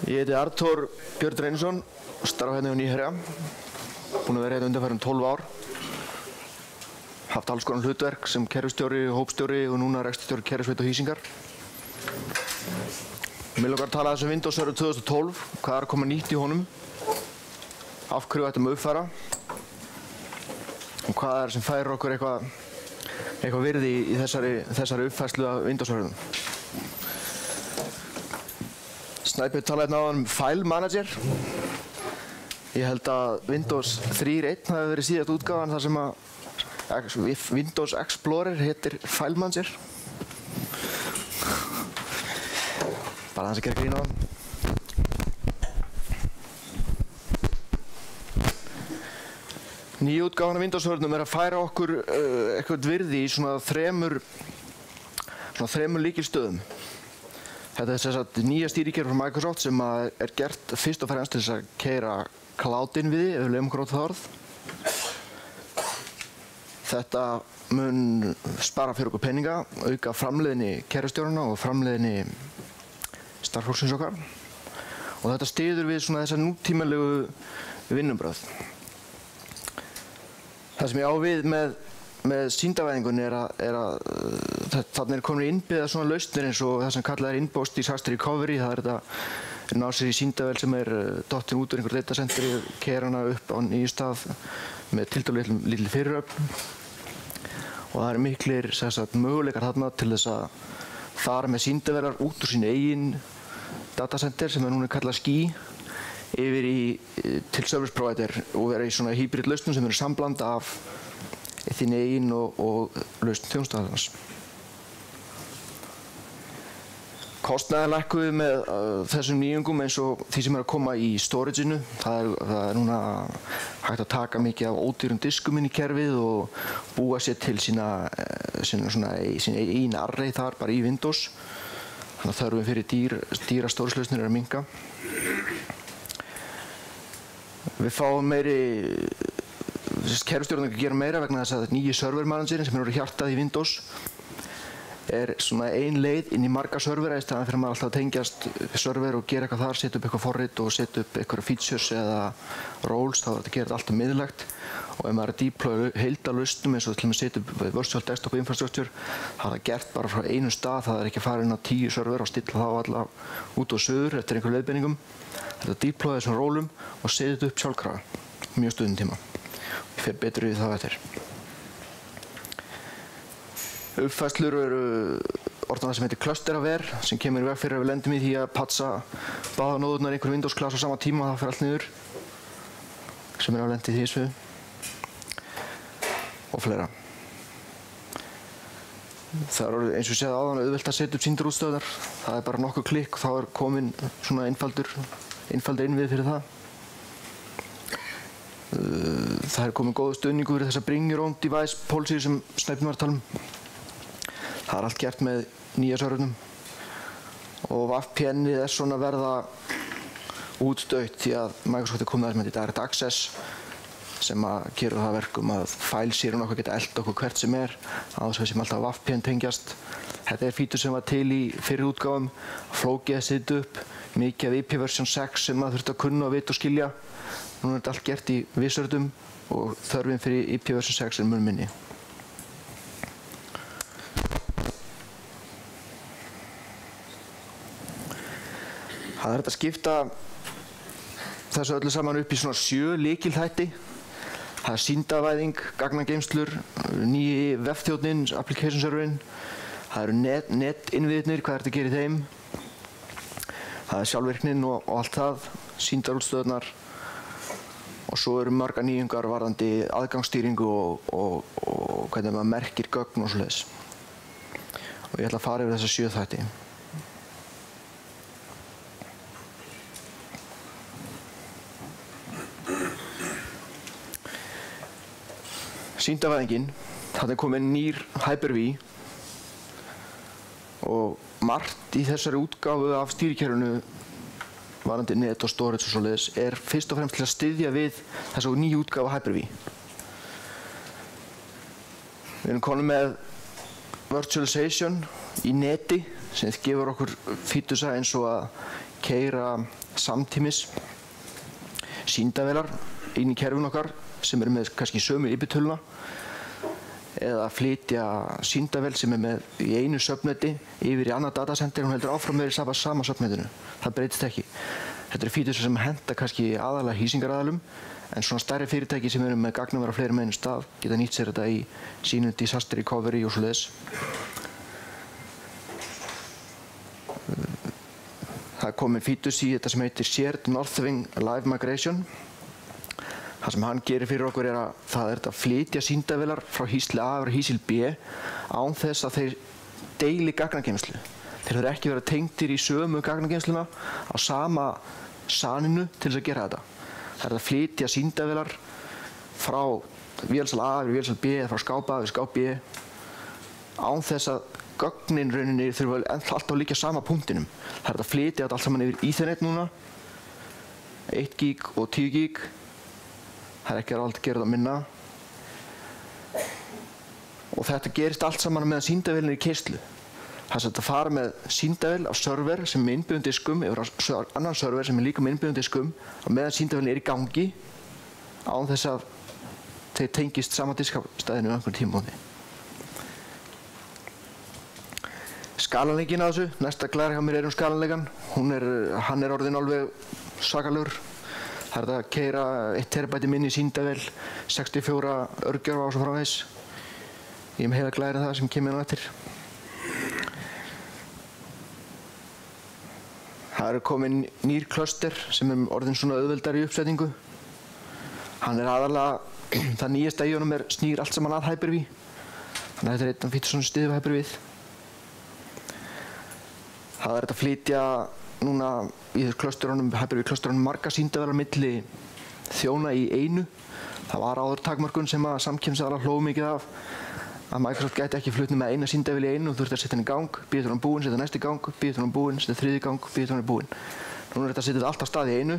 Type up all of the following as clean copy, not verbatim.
Ég heiti Arthur Björn Reynisson, starfa hérna hjá Nýherja, búinn að vera hérna undanfarin 12 ár. Haft alls konar hlutverk sem kerfisstjóri, hópstjóri og núna rekstrarstjóri kerfisveit og hýsingar. Mig langar að tala aðeins um Windows Server 2012, hvað er að koma nýtt í honum, af hverju við ættum að uppfæra og hvað er sem færir okkur eitthvað virði í þessari uppfærslu af Windows Serverunum. Snæbjörn talaði hérna áðan um File Manager. Ég held að Windows 3.1 hafi verið síðast útgáfan þar sem að Windows Explorer heitir File Manager. Bara aðeins að gera grín á hann. Nýja útgáfan af Windows Serverunum er að færa okkur eitthvað virði í svona þremur lykilstöðum. Þetta er þess að nýja stýrikerfi frá Microsoft sem er gert fyrst og fremst til þess að keyra cloud-in við því, ef við lefum okkur á það orð. Þetta mun spara fyrir okkur peninga, auka framleiðni kerfisstjóranna og framleiðni starfsfólksins okkar. Og þetta styður við svona þessa nútímalegu vinnubrögð. Það sem ég á við með sýndavæðingunni er að þarna komin innbyggða svona lausnir eins og það sem kallað Inbox Disaster Recovery. Það er þetta ná sér í sýndavél sem er dottin út úr einhver datacentri, keyra hana upp á nýju stað með tiltölulega lítil fyriröfn. Og það eru miklir möguleikar þarna til þess að fara með sýndavélar út úr sín eigin datacenter sem er núna kallað Ski yfir til service provider og vera í svona hybrid lausnum sem eru sambland af þín eigin og lausn þjónustuaðilans. Kostnaðir lækkuðu með þessum nýjungum eins og því sem er að koma í storageinu. Það er núna hægt að taka mikið af ódýrum diskum inn í kerfið og búa sér til sín eigin array þar bara í Windows. Þannig að þörfin fyrir dýra storage-lausnir er að minnka. Við fáum meiri kerfisstjórnir að gera meira vegna þess að nýji server managerin sem er hjartað í Windows er svona ein leið inn í marga servera í staðan fyrir maður alltaf að tengjast server og gera eitthvað þar, setja upp eitthvað forrit og setja upp eitthvað features eða roles, þá er þetta að gera þetta alltaf miðlægt. Og ef maður er að deploya heildarlausnum eins og til að setja upp virtual desktop infrastructure, það er það gert bara frá einum stað, það er ekki að fara inn á 10 server og stilla þá alla út og suður eftir einhverjum leiðbeiningum. Þetta deploya þessum rólum og setja þetta upp sjálfkrafa, mjög stuttum tíma. Ég fer betur við það eftir. Uppfærslur eru orðan sem heitir cluster-aware sem kemur í veg fyrir að við lendum í því að patsa báðar nóðurnar í einhverjum Windows-klass á sama tíma og það fer allt niður sem er að lenda í því sviðu og fleira. Það er eins og ég segði áðan auðvelt að setja upp sýndarútstöðvar. Það er bara nokkuð klikk og þá er komin svona einfaldur innvið fyrir það. Það er komin góður stuðningur fyrir þessa bring your own device policy sem Snæbjörn var að tala um. Það er allt gert með nýja servernum og VPN-ið er svona verða útdautt því að Microsoft er komið að sem heitir Direct Access sem að gera það verkum að fælsýrun okkur geta elt okkur hvert sem er á þess að sem alltaf VPN tengjast. Þetta er fítur sem var til í fyrir útgáfum, flókið að setja upp, mikið af IP version 6 sem maður þurfti að kunna og vita og skilja. Núna er þetta allt gert í Wizardum og þörfin fyrir IP version 6 er mun minni. Það er hægt að skipta þessu öllu saman upp í svona 7 lykilþætti. Það er sýndavæðing, gagnageymslur, nýji vefþjónninn, application serverinn. Það eru netinnviðirnir, hvað er þetta að gera í þeim. Það er sjálfvirknin og allt það, sýndarútstöðurnar. Og svo eru margar nýjungar varðandi aðgangsstýringu og hvernig maður merkir gögn og svoleiðis. Og ég ætla að fara yfir þessa 7 þætti. Sýndavæðingin, það er komin nýr Hyper-V og margt í þessari útgáfu af stýrikerfinu varðandi net og storage og svoleiðis er fyrst og fremst til að styðja við þessa nýju útgáfu Hyper-V. Við erum komin með virtualization í neti sem gefur okkur fítusa eins og að keyra samtímis sýndavélar inn í kerfin okkar sem eru með kannski sömu IP-töluna eða flytja sýndavél sem með í einu subneti yfir í annað datacenter og hún heldur áfram með sama subnetinu. Það breytist ekki. Þetta eru features sem henta kannski aðalega hýsingaraðalum en svona stærri fyrirtæki sem eru með gagnaver á fleiri með einum stað geta nýtt sér þetta í sínu disaster recovery og svoleiðis. Það er komin features í þetta sem heitir Shared Northwing Live Migration. Það sem hann gerir fyrir okkur er að það er að flytja sýndavélar frá hýsli A yfir hýsil B án þess að þeir deili gagnageymslu. Þeir þurfa ekki vera tengdir í sömu gagnageymsluna á sama SAN-inu til þess að gera þetta. Það er að flytja sýndavélar frá vélsal A yfir vélsal B eða frá skáp A yfir skáp B án þess að gögnin rauninni þurfa alltaf að liggja á sama punktinum. Það er að flytja þetta allt saman yfir Ethernet núna, 1 gig og 10 gig. Það er ekki að gera það minna. Og þetta gerist allt saman meðan sýndavélin er í keyrslu. Það er að fara með sýndavél á server sem er með innbyggðum diskum yfir á annan server sem er líka með innbyggðum diskum og meðan sýndavélin er í gangi án þess að þeir tengist sama diskstæðinu á einhvern tímabúndi. Skalanleikinn á þessu, næsta glæri hjá mér er skalanleikan. Hann er orðinn alveg svakalegur. Það er að keyra 1 TB minni sýndavél, 64 örgjörfa og svo framvegis. Ég er með heiða glæri það sem kemur á eftir. Það eru komin nýr cluster sem er orðinn svona auðveldari í uppsetningu. Hann er aðalega, það nýjasta í honum snýr allt saman að Hyper-V. Þannig að þetta er einn af features sem styður við Hyper-V. Það er að flytja núna í þessu clusterunum, Hyper-V clusterunum marga sýndavélar milli þjóna í einu. Það var áður takmörkun sem að samkeppnisaðilar hlógu mikið af að Microsoft gæti ekki flutt með eina sýndavél í einu og þurfti að setja hann í gang, býða til hann búinn, setja næst í gang, býða til hann búinn, setja þriðji í gang, býða til hann búinn. Núna er þetta að setja þetta allt á stað í einu.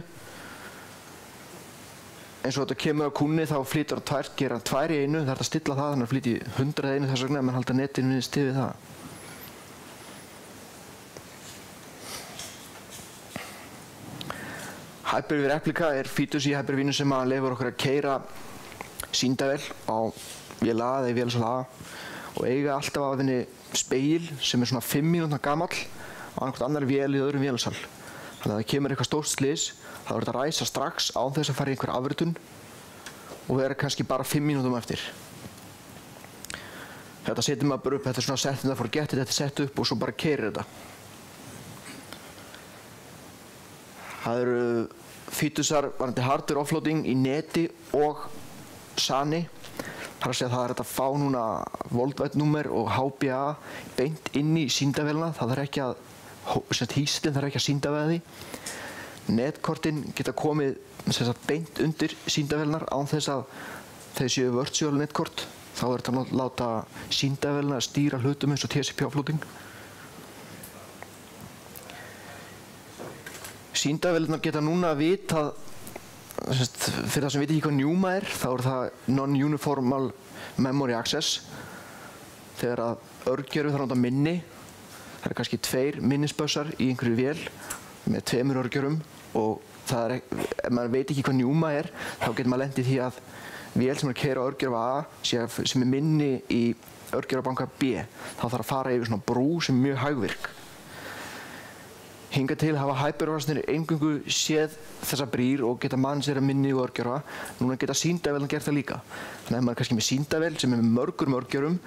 Eins og þetta kemur á kúnni þá flytur hann gera 2 í einu, það er að stilla það, þannig að flytja 100 í einu þess vegna, menn halda netinu við stig við það. Hyper-V Replica er features í Hyper-V-inu sem að leyfir okkur að keyra sýndavél á vél A eða vélsal A og eiga alltaf af henni spegil sem er svona 5 mínútna gamall á einhvern annar vél í öðrum vélsal. Þannig að það kemur eitthvað stórt slys, þá er þetta að ræsa strax án þess að fara í einhver afritun og vera kannski bara 5 mínútum eftir. Þetta setur maður bara upp, þetta er svona set and forget it, þetta er sett upp og svo bara keyrir þetta. Það eru featuresar varðandi hardware offloading í neti og SAN-i. Það er að segja að það er að fá núna Volt-vætt-númer og HBA beint inn í sýndavélina. Það er ekki að, hýstin þarf ekki að sýndavéla því. Netkortin geta komið beint undir sýndavélinar án þess að þeir séu virtual netkort. Þá er þetta að láta sýndavélina stýra hlutum eins og TCP offloading. Sýndavélinar geta núna vitað, fyrir það sem veit ekki hvað NUMA er, þá er það Non-Uniformal Memory Access. Þegar að örgjörfi þarf að nota minni, það er kannski 2 minnisbössar í einhverju vél með 2 örgjörfum og það er, ef maður veit ekki hvað NUMA er, þá getur maður lent í því að vél sem er að keyra á örgjörfa A sem er minni í örgjörfabanka B, þá þarf að fara yfir svona brú sem er mjög hægvirk. Hingað til hafa Hyper-V-varnir eingöngu séð þessa brýr og geta mannsera minni og örgjörfa. Núna geta sýndavélarnar gert það líka. Þannig að ef maður er kannski með sýndavél sem er með mörgum örgjörfum,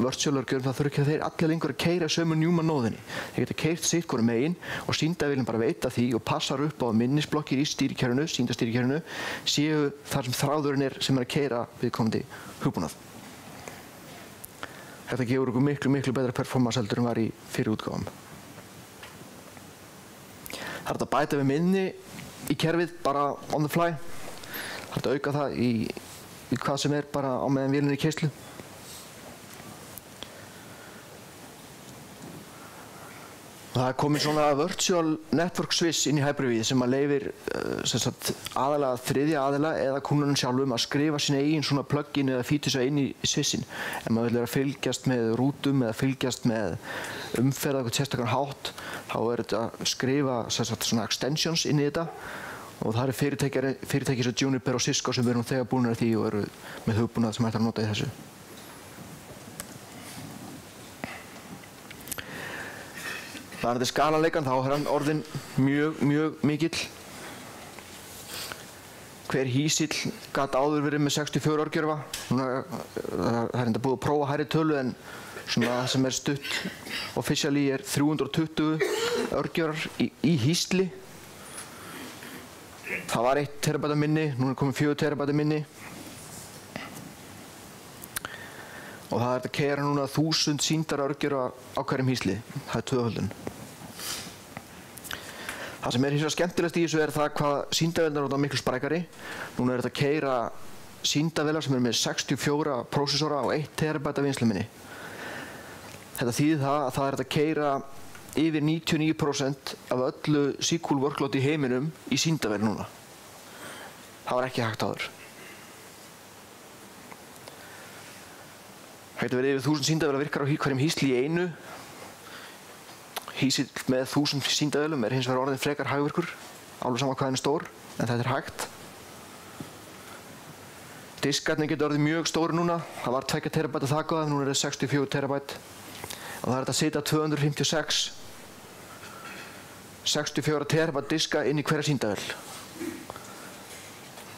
virtual örgjörfum, þá þurfa ekki þeir allir lengur að keyra sömu NUMA-nóðinni. Þeir geta keyrt sitt hvoru megin og sýndavélin bara veit af því og passar upp á að minnisblokkir í stýrikerfinu, sýndastýrikerfinu, séu þar sem þráðurinn er sem er að keyra viðkomandi hugbúnað. Þetta gefur okkur miklu betra performance heldur en var í fyrri útgáfum. Það er að bæta við minni í kerfið bara on the fly. Það er að auka það í hvað sem er bara á meðan vélin er í keyrslu. Það komin svona virtual network switch inn í Hyper-V sem að leyfir aðalega þriðja aðila eða kúnnunum sjálfum að skrifa sín eigin svona plugin eða features inn í switchin. Ef maður vil vera að fylgjast með rútum eða fylgjast með umferð eitthvað sérstakann hátt, þá þetta að skrifa svona extensions inn í þetta og það fyrirtæki sem Juniper og Cisco sem við erum þegar búin að því og eru með hugbúnað sem hægt að nota í þessu. Varðandi skalanleikann þá hann orðinn mjög mikill. Hver hýsill gat áður verið með 64 örgjörfa. Núna það enda búið að prófa hærri tölu en svona það sem stutt officially 320 örgjörfar í hýsli. Það var 1 terabæta minni, núna komið 4 terabæta minni. Og það að keyra núna 1000 sýndar örgjörfa á hverjum hýsli. Það tvöföldun. Það sem hins vegar skemmtilegast í þessu það hvað sýndavélarnar eru miklu sprækari. Núna þetta að keyra sýndavélar sem með 64 prósessora og 1 terabæta vinnsluminni. Þetta þýðir það að það að keyra yfir 99% af öllu SQL workload í heiminum í sýndavél núna. Það var ekki hægt áður. Hægt að vera yfir 1000 sýndavélar virkar á hverjum hýsli í einu. Hýsill með 1000 sýndavélum hins vegar orðinn frekar hagvirkur, alveg sama hvað hann stór, en þetta hægt. Diskarnir geta orðið mjög stóri núna, það var 2 terabæta þak á það, núna það 64 terabæt. Og það að setja 256 64 terabæt diska inn í hverja sýndavél.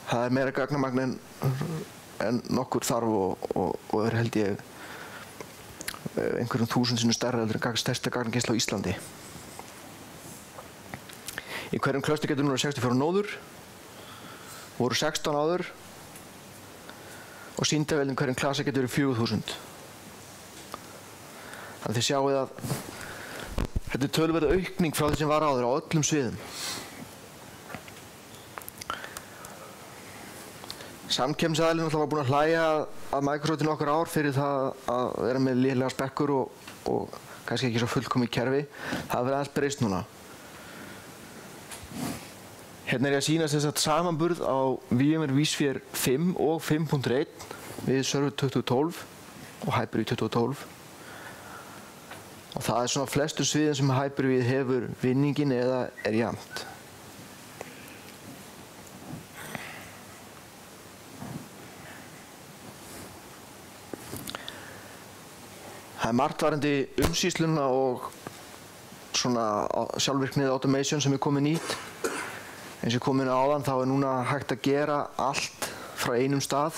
Það meira gagnamagn en nokkur þarf og held ég einhverjum 1000 sinnum stærra heldur en stærsta gagnageisla á Íslandi. Í hverjum cluster getur núna 64 nóður, voru 16 áður og sýndavélin hverjum klasa getur 4000. Þannig að þið sjáið að þetta töluverð aukning frá því sem var áður á öllum sviðum. Samkeppnisaðilinn var búinn að hlæja að Microsoft í nokkur ár fyrir það að vera með lélega spekkur og kannski ekki svo fullkomið kerfi. Það verið aðeins breyst núna. Hérna ég að sýna samanburð á VMware vSphere 5 og 5.1 við Server 2012 og Hyper-V 2012. Og það svona flestum sviðum sem Hyper-V hefur vinningin eða jafnt. Það margt varðandi umsýsluna og svona sjálfvirknið automation sem komin nýtt. Eins og komin áðan þá núna hægt að gera allt frá einum stað.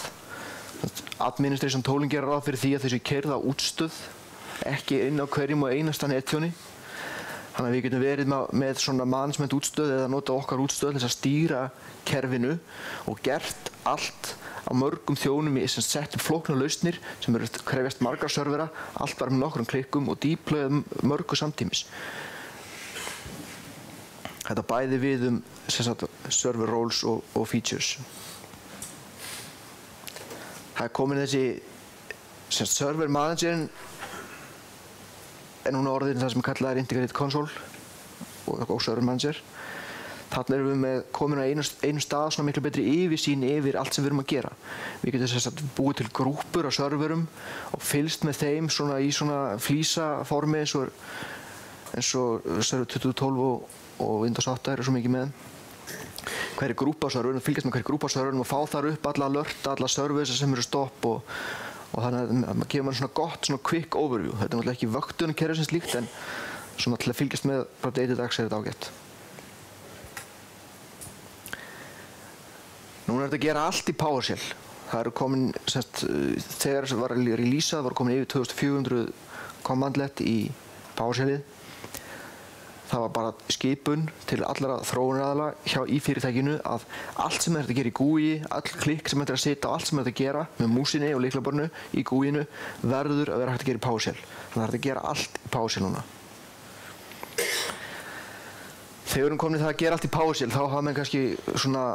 Administration tooling gerir ráð fyrir því að þessi keyrð á útstöð, ekki inn á hverjum og einasta netþjóni. Þannig að við getum verið með svona management útstöð eða nota okkar útstöð til að stýra kerfinu og gert allt á mörgum þjónum sem settum flóknar lausnir sem krefjast margar servera, allt bara með nokkrum klikkum og deployum mörgu samtímis. Þetta bæði við server roles og features. Það komin þessi server managerinn núna orðin það sem kallað integrated console og server manager. Þarna erum við komin á einu stað svona miklu betri yfirsýn yfir allt sem við erum að gera. Við getum búið til grúppur á serverum og fylgst með þeim svona í svona flísaformi eins og Server 2012 og Windows 8 eru svo mikið með. Hverju grúpa á serverunum, fylgjast með hverju grúpa á serverunum og fá þar upp alla alerta, alla services sem eru stopp og þannig að maður gefur mann svona gott, svona quick overview. Þetta er náttúrulega ekki vöktunarkerfi sem slíkt en svona til að fylgjast með frá degi til dags þetta ágætt. Núna þetta að gera allt í PowerShell. Það eru komin, þegar það var releaseað, var komin yfir 2400 commandlet í PowerShellið. Það var bara skipun til allra þróunaraðila í fyrirtækinu að allt sem þetta að gera í GUI, all klikk sem þetta að setja á allt sem þetta að gera með músinni og lyklaborðinu í GUI-inu verður að vera hægt að gera í PowerShell. Þannig að það er að gera allt í PowerShell núna. Þegar við erum komin í það að gera allt í PowerShell þá hafa menn kannski svona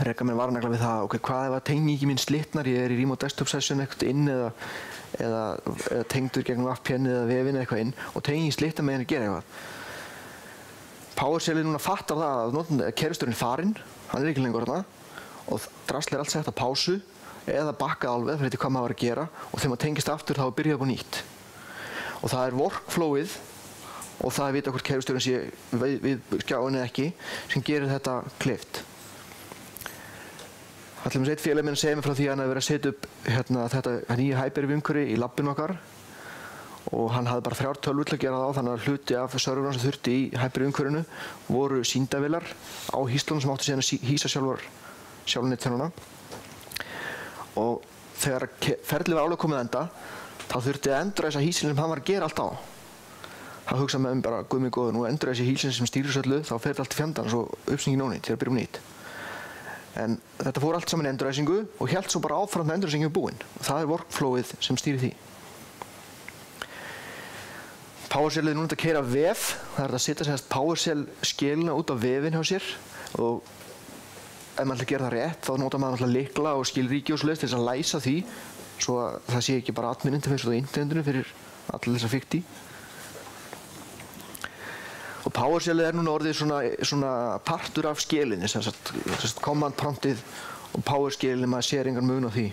reka mér varnagla við það, ok, hvað ef að tengingi mín slitnar, ég í remote desktop session eitthvað inn eða tengdur gegnum VPN eða vefinn eða eitthvað inn og tengingin slitnar með henni að gera eitthvað. PowerShell núna fattar það að kerfisstjórinn farinn, hann ekki lengur þarna og drasl allt sett á pásu eða bakkað alveg fyrir hvað maður var að gera og þegar maður tengist aftur þá byrjaði upp á nýtt. Og það workflowið og það að vita hvort kerfisstjórinn sé við skjáin eða ekki sem gerir þetta kleift. Alltaf eitt félag minn segir mér frá því að hann hefði verið að setja upp þetta nýja Hyper-V-umhverfi í labbinu okkar og hann hafði bara 3 tölvur til að gera það á, þannig að hluti af serverunum sem þurfti í Hyper-V-umhverfinu voru sýndavélar á hýslunum sem áttu síðan að hýsa sjálf nettennuna. Og þegar ferlið var alveg komið enda, þá þurfti að endurræsa hýsilin sem hann var að gera allt á. Það hugsaði með bara, guð mig góður, nú endurræsi hýsilin sem stýrir þessu öllu, þá fer þetta allt í fjandans og uppsningin ónýtt, þegar byrjum nýtt. En þetta fór allt saman í endurræsingu og hélt svo bara áfram með endurræsingu búinn. Það workflowið sem stýrir því. PowerShell núna að keyra vef, það að setja PowerShell skilina út á vefinn hjá sér og ef maður ætlar að gera það rétt, þá notar maður náttúrulega lykla og skilríki og svoleiðis til þess að læsa því svo að það sé ekki bara admin interface á internetinu fyrir allir þessa fikti. Og PowerShell núna orðið svona partur af skilinu, sem sagt command promptið og PowerShell, maður sér engan mun á því.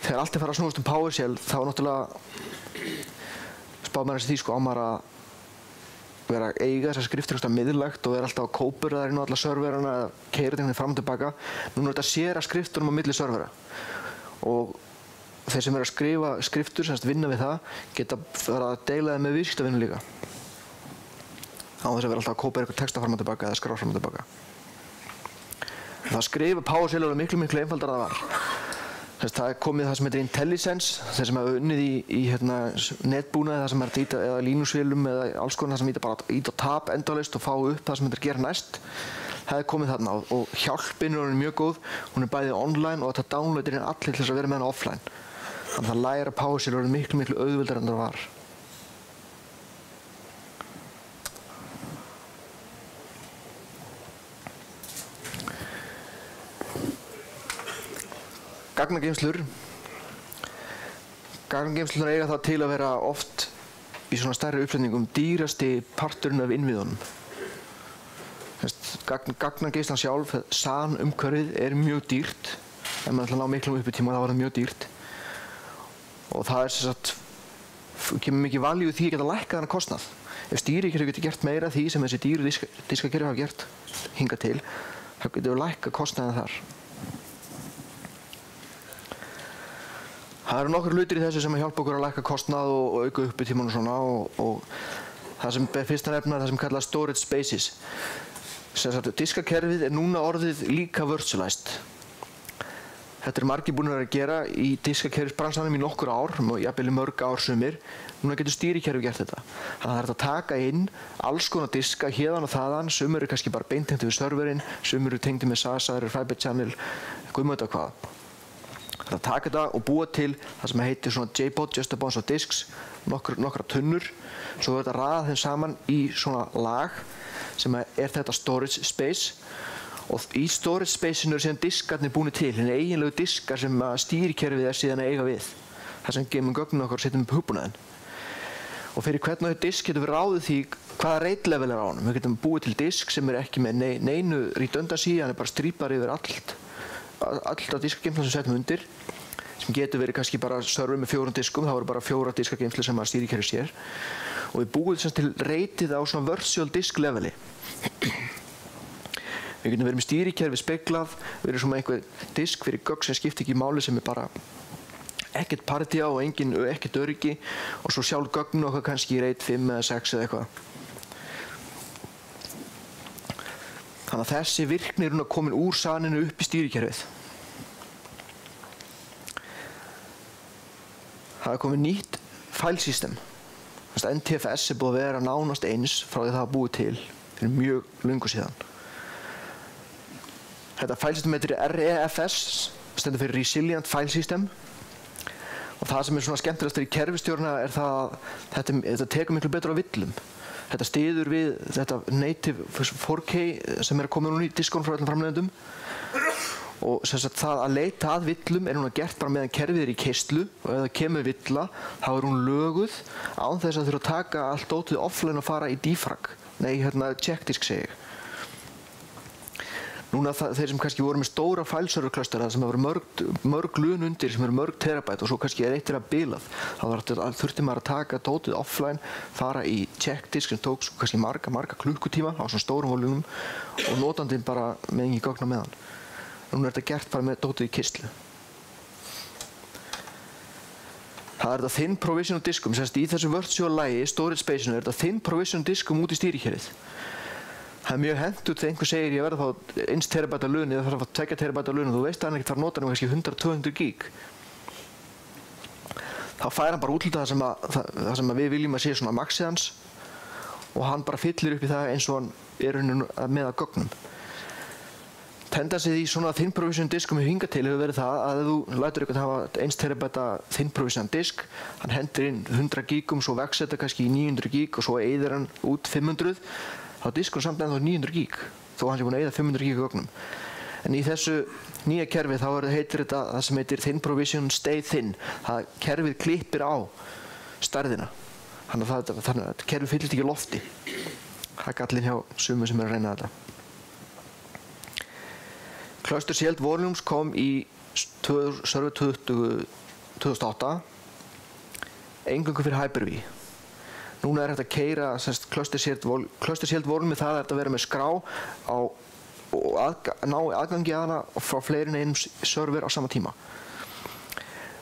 Þegar allt fara að snúast PowerShell, þá náttúrulega spáð maður því á maður að vera að eiga þessar skriftir miðlægt og vera alltaf að kópura þær inn á alla serverana eða keyra þeim fram og tilbaka. Núna þetta sér að skriftunum á milli servera og þeir sem að skrifa skriftur, vinna við það, geta verið að deila þeim með viðskiptavinnu líka. Á þess að vera alltaf að kópera eitthvað texta fram og tilbaka eða skrá fram og tilbaka. Það skrifa PowerShell er miklu einfaldara það var. Það komið það sem heitir IntelliSense, þeir sem hafa unnið í netbúnaði, það sem að íta eða línusvélum eða alls konar, það sem bara íta á tab endalaust og fá upp það sem þetta gera næst. Það komið þarna og hjálpin er mjög góð, hún bæði online og þetta downloadir allir til þess að vera með hana offline. Þannig að það læra PowerShell er miklu auðveldara en það var. Gagnageymslur eiga það til að vera oft í svona stærri uppsetningum dýrasti parturinn af innviðunum. Gagnageymslan sjálf, SAN umhverfið er mjög dýrt. Ef maður ætlar að ná miklum uppitíma þá var það mjög dýrt. Og það kemur mikið value því að geta lækkað þennan kostnað. Ef stýrikerfi getur gert meira því sem þessi dýru diskakerfi hafa gert hingað til, þá getur við lækkað kostnaðinn þar. Það eru nokkur hlutir í þessu sem hjálpa okkur að lækka kostnað og auka uppitíman og svona og það sem fyrst að nefna er það sem kallast storage spaces. Diskakerfið er núna orðið líka virtualized. Þetta margir búin að gera í diskakerfisbransanum í nokkur ár, jafnvel í mörg ár sumir. Núna getur stýrikerfi gert þetta. Þannig að það er hægt að taka inn alls konar diska héðan og þaðan, sumir eru kannski bara beintengdir við serverinn, sumir eru tengdir með SASA, Fiber Channel, guð má vita hvað. Það er að taka þetta og búa til það sem heitir svona JBOD, Just a Bunch of Disks, nokkra tunnur. Svo er þetta að raða þeim saman í svona lag sem er þetta storage space og í storage spaceinu eru síðan diskarnir búinir til, hinn eiginlegu diskar sem stýrikerfið er síðan að eiga við. Það sem geymum gögnum okkar og setjum upp hugbúnaðinn. Og fyrir hvern og einn disk getum við ráðið því hvaða rate level er á honum. Við getum búið til disk sem er ekki með neinu redundancy, hann er bara strípar yfir allt af diskageymslum sem setjum undir, sem getur verið kannski bara server með 4 diskum, það voru bara 4 diskageymslur sem að stýrikerfi sér. Og við búum til reytið á svona virtual disk leveli. Við getum verið með stýrikerfi speglað, verið svona einhver disk fyrir gögn sem skiptir ekki máli sem er bara ekkert party á og ekkert öryggi og svo sjálf gögn okkar kannski í reit 5 eða 6 eða eitthvað. Þannig að þessi virkni er komin úr SAN-inu upp í stýrikerfið. Það er komið nýtt fælsystem. NTFS er búið að vera nánast eins frá því það var búið til fyrir mjög löngu síðan. Þetta fælsystem heitir REFS, stendur fyrir Resilient File System. Og það sem er svona skemmtilegast í kerfistjórna er það að þetta tekur miklu betur á villum. Þetta styður við þetta native 4K sem að koma núna í diskon frá öllum framleiðendum. Og sem sagt það að leita að villum núna gert bara meðan kerfið í keyrslu og ef það kemur villa þá hún löguð án þess að þurfa að taka allt dótið offline og fara í defrag. Nei, checkdisk segi ég. Núna þeir sem kannski voru með stóra file-server-klöstera sem hefur mörg lun undir sem eru mörg terabæt og svo kannski eitt bilað. Þá þurfti maður að taka dótið offline, fara í checkdisk sem tók kannski marga klukkutíma á svona stórum volumum og notandinn bara með engin gögn á meðan. Núna þetta gert bara með dótið í keyrslu. Það þetta thin provision diskum, sem sagt í þessu virtual lagi, storage space-inu þetta thin provision diskum út í stýrikerfið. Það mjög hentugt þegar einhver segir ég verð að fá 1 terabæta lun eða þarf að fá 2 terabæta lun og þú veist að hann ekkert fara að nota kannski 100-200 gig. Þá fær hann bara útluta það sem við viljum að sé svona maxið hans og hann bara fyllir upp í það eins og hann með að gögnum. Tendansið í svona thin provision diskum hingað til hefur verið það að ef þú lætur eitthvað hafa 1 terabæta thin provision disk, hann hendur inn 100 gigum, svo vex þetta kannski í 900 gig og svo eyðir hann út 500, þá diskur samt ennþá 900 gig, þó hann sé búinn að eyða 500 gig gögnum. En í þessu nýja kerfi þá heitir þetta það sem heitir thin provision stay thin, það kerfið klippir á stærðina, þannig að kerfið fyllist ekki lofti. Það er gallinn hjá sumum sem að reyna þetta. Cluster Shared Volumes kom í server 2008 eingöngu fyrir Hyper-V. Núna hægt að keyra Cluster Shared Volume það að vera með skrá á og ná aðgangi að hana frá fleiri en einum server á sama tíma.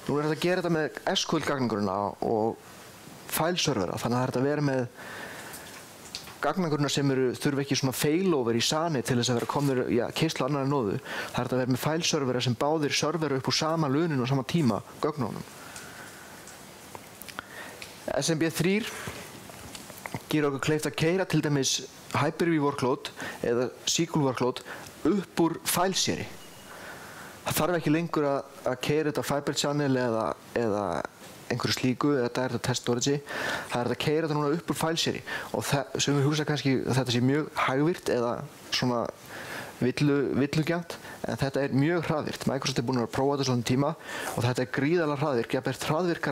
Núna hægt að gera þetta með SQL gagnagrunna og file-servera, þannig að það hægt að vera með gagnagrunnar sem þurfa ekki svona failover í SANI til þess að vera komnir keyrslu annarri nóðu. Það hægt að vera með file-servera sem báðir serveru upp úr sama luninu og sama tíma gögnunum. SMB3 gerir okkur kleift að keyra til dæmis Hyper-V workload eða SQL workload upp úr file-seri. Það þarf ekki lengur að keyra þetta Fiber Channel eða einhverju slíku eða direct test storage. Það hægt að keyra þetta núna upp úr file-seri og sem við hugsa kannski að þetta sé mjög hægvirt eða svona villugjarnt, en þetta mjög hraðvirkt. Microsoft búin að prófa þetta svona tíma og þetta gríðarlega hraðvirk,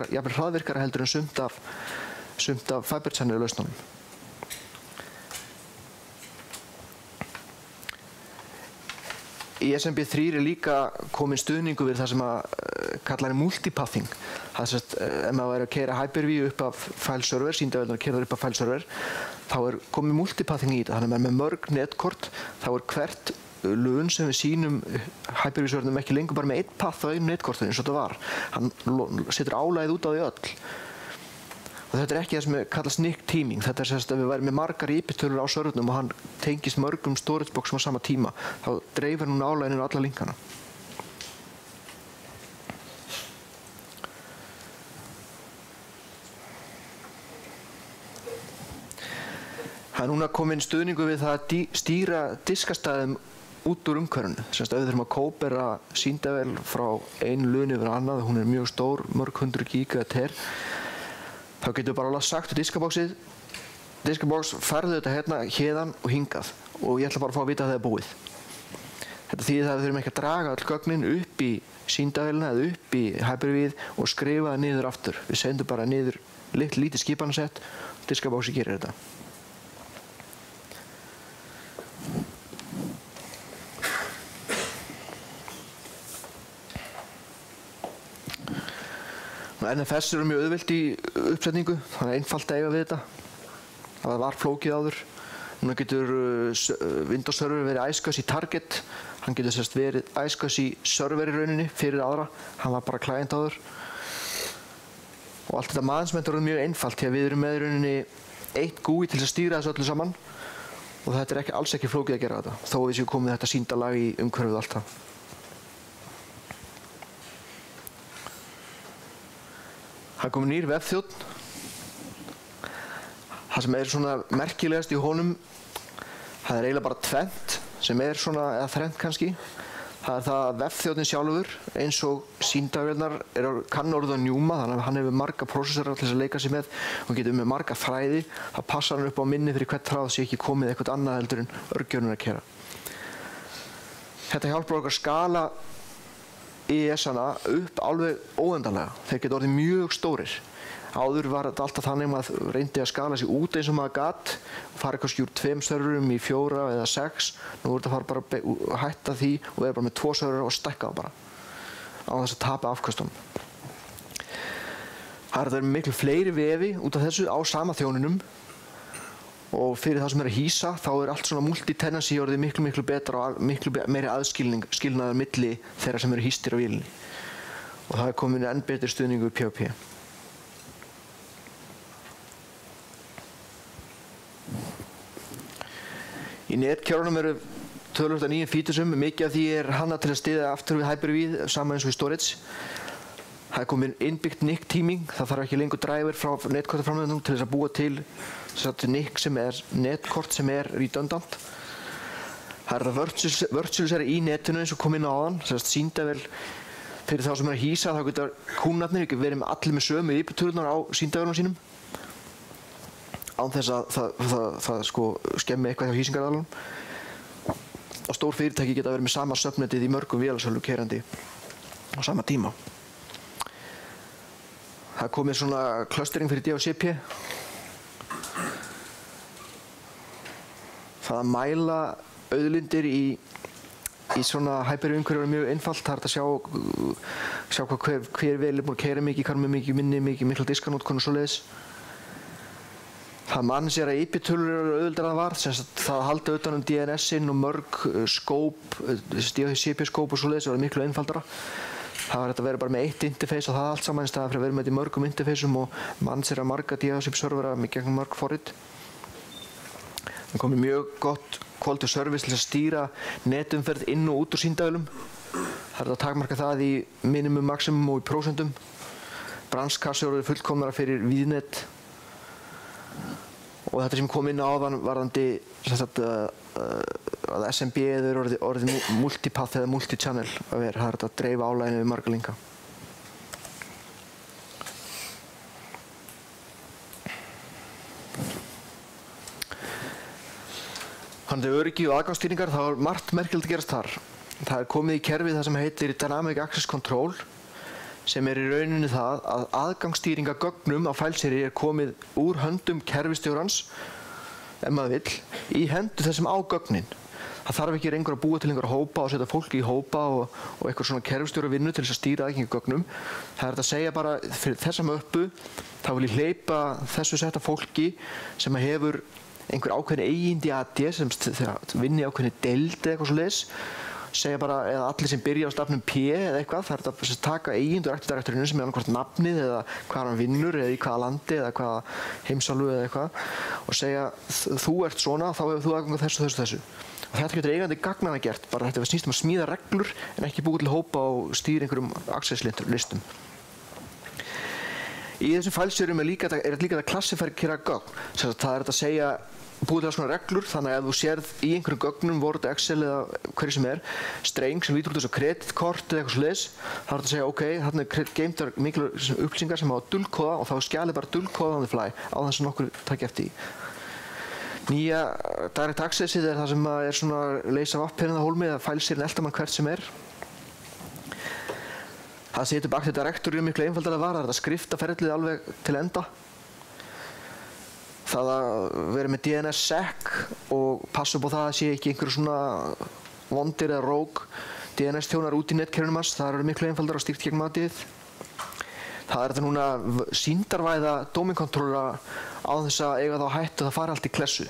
jafnvel hraðvirkara heldur en sumt af Fiber Channel lausnunum. Í SMB3 líka kominn stuðningur við það sem að kallar multipathing. Það ef maður væri að keyra Hyper-V upp af file-server, sýndavélarnar keyra upp af file-server, þá komið multipathing í þetta. Þannig að með mörg netkort, þá hvert lun sem við sýnum Hyper-V-servernum ekki lengur bara með einn path á einu netkortinu eins og þetta var. Hann setur álagið út á því öll. Og þetta ekki það sem kallast NIC teaming. Þetta að við værum með margar IP-tölur á servernum og hann tengist mörgum storage boxum á sama tíma. Þá dreifir hún álaginu á alla linkana. Það núna kominn stuðningur við það að stýra diskastæðum út úr umhverfinu. Ef við þurfum að kópera sýndavél frá einu lun yfir annað, hún mjög stór, mörg 100 gig eða ter, þá getum við bara sagt við diskaboxið, diskabox færðu þetta hérna, héðan og hingað og ég ætla bara að fá að vita að það er búið. Þetta þýðir það að við þurfum ekki að draga all gögnin upp í sýndavélina eða upp í Hyper-V og skrifa það niður aftur. Við sendum bara niður lítið skipanasett og diskaboxið gerir þetta. NFS mjög auðvelt í uppsetningu, þannig að einfalt að eiga við þetta. Það var flókið áður. Núna getur Windows server verið iSCSI í target. Hann getur verið iSCSI server í rauninni fyrir aðra. Hann var bara client áður. Og allt þetta management mjög einfalt því að við erum með í rauninni eitt GUI til að stýra þessu öllu saman. Og þetta er alls ekki flókið að gera þetta, þó að við séum komið þetta sýndalag í umhverfið allt það. Það kom nýr vefþjónn. Það sem svona merkilegast í honum, það eiginlega bara tvennt sem svona, eða þrennt kannski. Það að vefþjónninn sjálfur, eins og sýndavélarnar, kann orðið að njúma, þannig að hann hefur marga prósessora til þess að leika sig með og getur með marga þræði. Það passar hann upp á minni fyrir hvert þráð sé ekki komið eitthvað annað heldur en örgjörnum að keyra. Þetta hjálpar okkur að skala IIS-ana upp alveg óendanlega. Þeir geta orðið mjög stórir. Áður var þetta alltaf þannig að maður reyndi að skala sig út eins og maður gat og fara kannski úr 2 serverum í 4 eða 6. Nú er þetta að fara bara að hætta því og vera bara með 2 serverar og stækka það bara á þess að tapa afköstunum. Það er miklu fleiri vefi út af þessu á sama þjóninum og fyrir það sem að hýsa þá allt svona multi-tenancy orðið miklu betra og miklu meiri aðskilnaður milli þeirra sem hýstir á vélinni. Og það komin enn betri stuðningur við PvP. Í netkerfunum töluvert af nýjum featuresum, mikið af því hannað til að styðja aftur við Hyper-V sama eins og í storage. Það komin innbyggt NIC teaming, það þarf ekki lengur driver frá netkortaframleiðendum til þess að búa til NIC sem netkort sem redundant. Það virtualisera í netinu eins og kom inn á áðan, sýndavél fyrir þá sem að hýsa, þá geta kúnnarnir verið með allir með sömu IP-tölurnar á sýndavélunum sínum. Án þess að það skemmi eitthvað hjá hýsingaraðalunum. Og stór fyrirtæki geta verið með sama subnetið í mörgum vélasölu keyrandi á sama tíma. Það er komið svona clustering fyrir DHCP. Það að mæla auðlindir í svona Hyper-V-umhverfi er mjög einfalt. Það er að sjá hver vél búin að keyra mikið, hvað er með mikið minni, mikla diskanótkun og svoleiðis. Það managerar IP-tölur auðveldar en það var, það að halda utan DNS-inn og mörg skóp, DHCP-skóp og svoleiðis var miklu einfaldara. Það var þetta að vera bara með eitt interface og það allt saman í staðan fyrir að vera með þetta í mörgum interfaceum og managera marga DHCP-servera með gegnum mörg forrit. Það komið mjög gott quality service til að stýra netumferð inn og út úr sýndavélum. Það er að takmarka það í minimum, maximum og í prósentum. Branchkassur eru fullkomnara fyrir víðnet. Og þetta sem kom inn á áðan varðandi að SMB er orðið multipath eða multi-channel að vera. Það er að dreifa álæginu við marga linka. Þannig að öryggi og aðgangsstýringar, það var margt merkilegt að gerast þar. Það er komið í kerfið það sem heitir Dynamic Access Control sem í rauninni það að aðgangsstýringa gögnum á fælseri komið úr höndum kerfistjórans, ef maður vill, í hendur þessum á gögnin. Það þarf ekki lengur að búa til einhverja hópa og setja fólki í hópa og eitthvað svona kerfistjóravinnu til þess að stýra aðgengi gögnum. Það er að segja bara fyrir þessa möppu, þá vil ég hleypa þessu setta fólki sem hefur einhver ákveðin eigindi AD sem vinni ákveðin deild eða eitthvað svoleiðis. Segja bara, eða allir sem byrja á stafnum P eða eitthvað, það er að taka eigendur Active-Directory-inu sem annað hvort nafnið eða hvað hann vinnur eða í hvaða landi eða hvaða heimsálfu eða eitthvað og segja þú ert svona, þá hefur þú aðgang að þessu. Og þetta getur eigandi gagnanna gert, bara þetta snýst að smíða reglur en ekki búið til hópa og stýra einhverjum access-listum. Í þessum fælsjörum líka að klassifera gögn, það er að segja búið til svona reglur, þannig að ef þú sérð í einhverjum gögnum, Word, Excel eða hverju sem streng sem lítur út eins og kreditkort eða eitthvað svoleiðis, þá er þetta að segja ok, þarna geymdar mikilvægar upplýsingar sem á að dulkóða og þá er skjalið bara dulkóðað on the fly á þess að nokkur taki eftir í. Nýja Direct Accessið er það sem er svona leysa af appherinn á hólmi eða fælsýrin elda mann hvert sem Það setur upp Active Directory miklu einfaldar að vara, það er að skrifta ferlið alveg til enda. Það að vera með DNS-sec og passa upp á það að sé ekki einhverju svona vondir eða rogue DNS-þjónar út í netkerfunum hans, það eru miklu einfaldar að stýrt gegn matið. Það er þetta núna sýndarvæða domain-controllera á þess að eiga þá hættu það fara allt í klessu.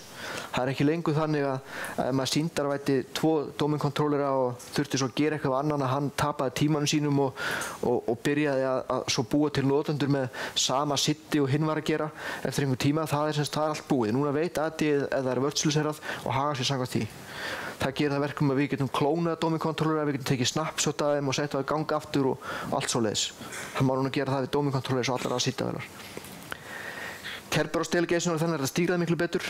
Það er ekki lengur þannig að ef maður sýndarvæti 2 domain-controllera og þurfti svo að gera eitthvað annan að hann tapaði tímanum sínum og byrjaði að svo búa til notendur með sama sitti og hinn var að gera eftir einhver tíma, það er allt búið. Núna veit AD-ið ef það er virtualiserað og haga sér samkvæmt því. Það gerir það verkum að við getum klónað domain-controllera, við getum tekið snapshot af þeim og sett það í gang aftur og allt svoleiðis. Það má núna gera það við domain-controllera svo allar að sýttavélar. Kerberos delegation þannig að það stýra það miklu betur.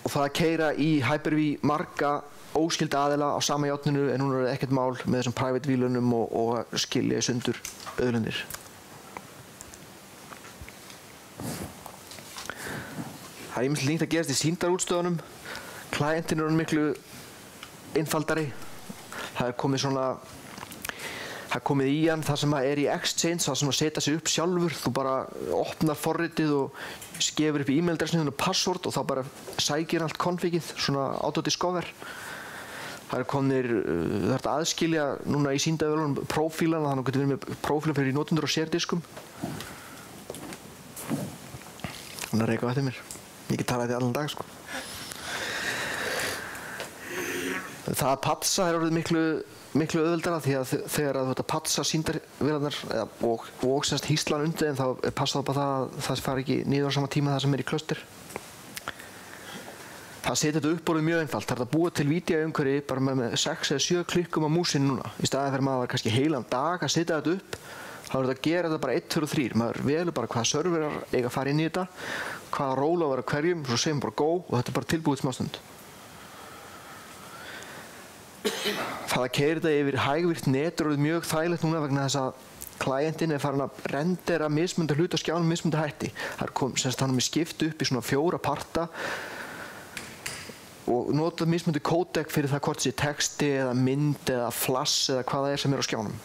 Og það að keyra í Hyper-V marga óskylda aðila á sama járninu er núna ekkert mál með þessum private výlunum og að skilja í sundur auðlindir. Það er ýmislegt nýtt að gerast í sýndarútstöðunum. Klientinn er miklu einfaldari. Það er komið í hann það sem er í Exchange, það sem að setja sig upp sjálfur. Þú bara opnar forritið og skefur upp í e-mailadressinu og password og þá bara sækir allt konfigið, svona autodiscover. Það er hægt að aðskilja núna í sýndavélunum prófílana, þannig að þú getur verið með prófíla fyrir notendur og sérdirskum. Þannig að reyka á eftir mér. Ég get talað þetta allan dag, sko. Það að patsa er orðið miklu auðveldara því að þegar þú ert að patsa sýndarvélarnar og semst hýslan undir þeim þá passar það bara að það fari ekki niður á sama tíma það sem er í cluster. Það setja þetta upp orðið mjög einfalt. Það er að búa til vídeoumhverfi bara með 6 eða 7 klikkum á músinni núna. Í staðinn fyrir maður kannski heilan dag að setja þetta upp, þá er þetta að gera þetta bara 1, 2 og 3. Maður velur bara hvaða serverar eiga að fara inn í þetta, hvaða róla að vera hverjum, svo segir maður bara go og þetta er bara tilbúið smástund. Það að keyra þetta yfir hægvirkt net er orðið mjög þægilegt núna vegna þess að klientinn er farin að rendera mismunandi hluti á skjánum mismunandi hætti. Það er með skipt upp í svona 4 parta og nota mismunandi kódek fyrir það hvort sé texti eða mynd eða flash eða hvað það er sem er á skjánum.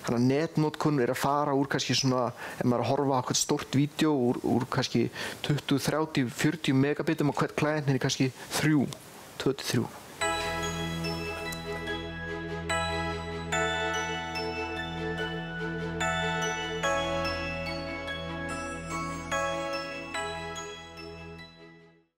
Þannig að netnotkun er að fara úr kannski svona, ef maður er að horfa á eitthvað stórt vídeo úr kannski 20, 30, 40 megabitum á hvert klientin í kannski 2 til 3.